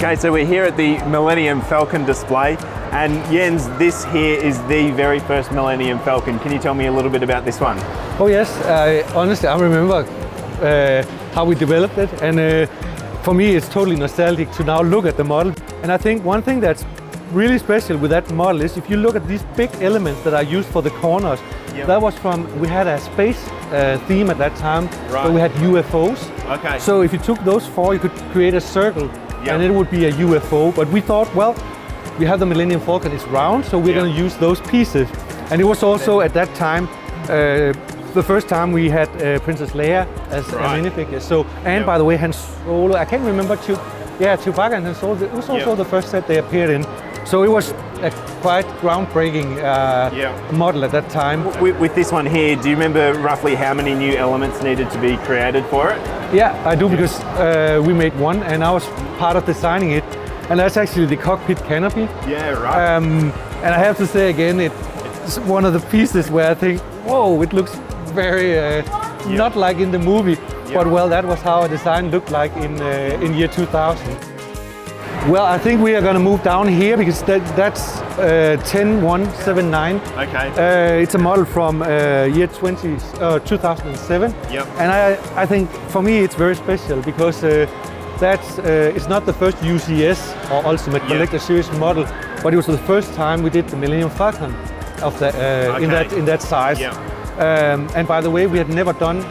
Okay, so we're here at the Millennium Falcon display, and Jens, this here is the very first Millennium Falcon. Can you tell me a little bit about this one? Oh yes, honestly I remember how we developed it, and for me it's totally nostalgic to now look at the model. And I think one thing that's really special with that model is if you look at these big elements that are used for the corners, that was we had a space theme at that time, so we had UFOs. Okay. So if you took those four, you could create a circle and it would be a UFO. But we thought, well, we have the Millennium Falcon, it's round, so we're going to use those pieces. And it was also at that time the first time we had Princess Leia as a minifigure. So, and by the way, Han Solo, I can't remember, Chewbacca and Han Solo, it was also the first set they appeared in. So it was a quite groundbreaking model at that time. With this one here, do you remember roughly how many new elements needed to be created for it? Yeah, I do, because we made one and I was part of designing it. And that's actually the Cockpit Canopy. Yeah, right. And I have to say again, it's one of the pieces where I think, whoa, it looks very not like in the movie. But well, that was how a design looked like in year 2000. Well, I think we are going to move down here because that's 10179. Okay. It's a model from year 2007. Yep. And I think for me it's very special because it's not the first UCS or Ultimate Collector Series model, but it was the first time we did the Millennium Falcon of the, in that size. Yep. And by the way, we had never done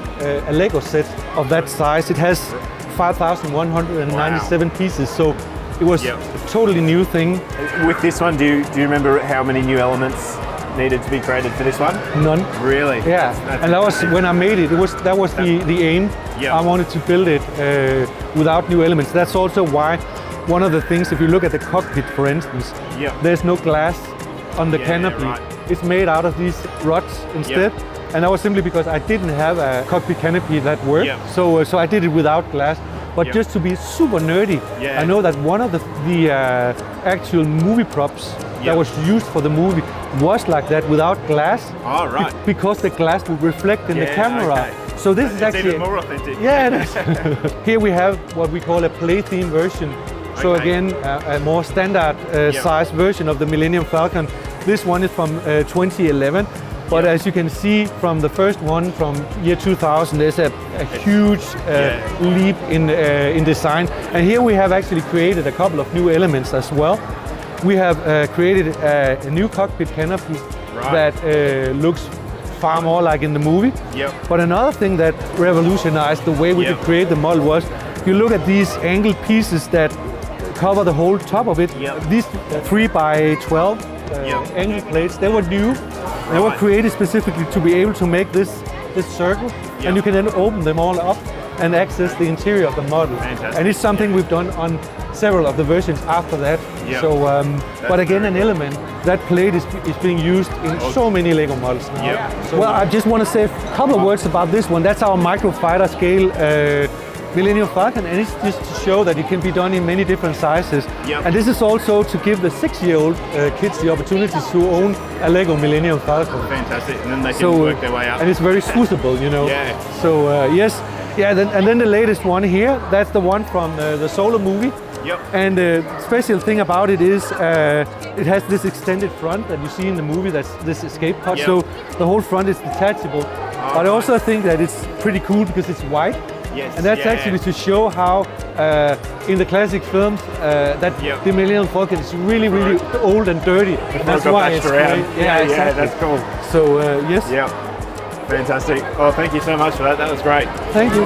a Lego set of that size. It has 5,197 pieces, so it was a totally new thing. With this one, do you remember how many new elements needed to be created for this one? None. Really? Yeah. And that was when I made it. That was the aim. I wanted to build it without new elements. That's also why one of the things, if you look at the cockpit, for instance, there's no glass on the canopy. It's made out of these rods instead. And that was simply because I didn't have a cockpit canopy that worked. So I did it without glass. But just to be super nerdy, I know that one of the actual movie props that was used for the movie was like that without glass. Oh, right. Because the glass would reflect in the camera. So this is actually even more authentic. Yeah, it is. Here we have what we call a play theme version. So again, a more standard size version of the Millennium Falcon. This one is from 2011. But as you can see from the first one from year 2000, there's a huge leap in design. And here we have actually created a couple of new elements as well. We have created a new cockpit canopy that looks far more like in the movie. But another thing that revolutionized the way we could create the model was, if you look at these angled pieces that cover the whole top of it, these 3x12 angle plates, they were new. They were created specifically to be able to make this circle, and you can then open them all up and access the interior of the model. Fantastic. And it's something we've done on several of the versions after that. So, but again, an element, that plate is being used in so many LEGO models now. So, well, I just want to say a couple of words about this one. That's our Microfiber scale Millennium Falcon, and it's just to show that it can be done in many different sizes. And this is also to give the 6-year-old kids the opportunity to own a LEGO Millennium Falcon. Fantastic, and then they can work their way up. And it's very suitable, you know. So yes, and then the latest one here, that's the one from the Solo movie. And the special thing about it is it has this extended front that you see in the movie, that's this escape pod. So the whole front is detachable. But I also think that it's pretty cool because it's white. And that's actually to show how in the classic films that the Millennium Falcon is really, really old and dirty. And that's why it's great. Yeah, that's cool. So yes. Fantastic. Oh, thank you so much for that. That was great. Thank you.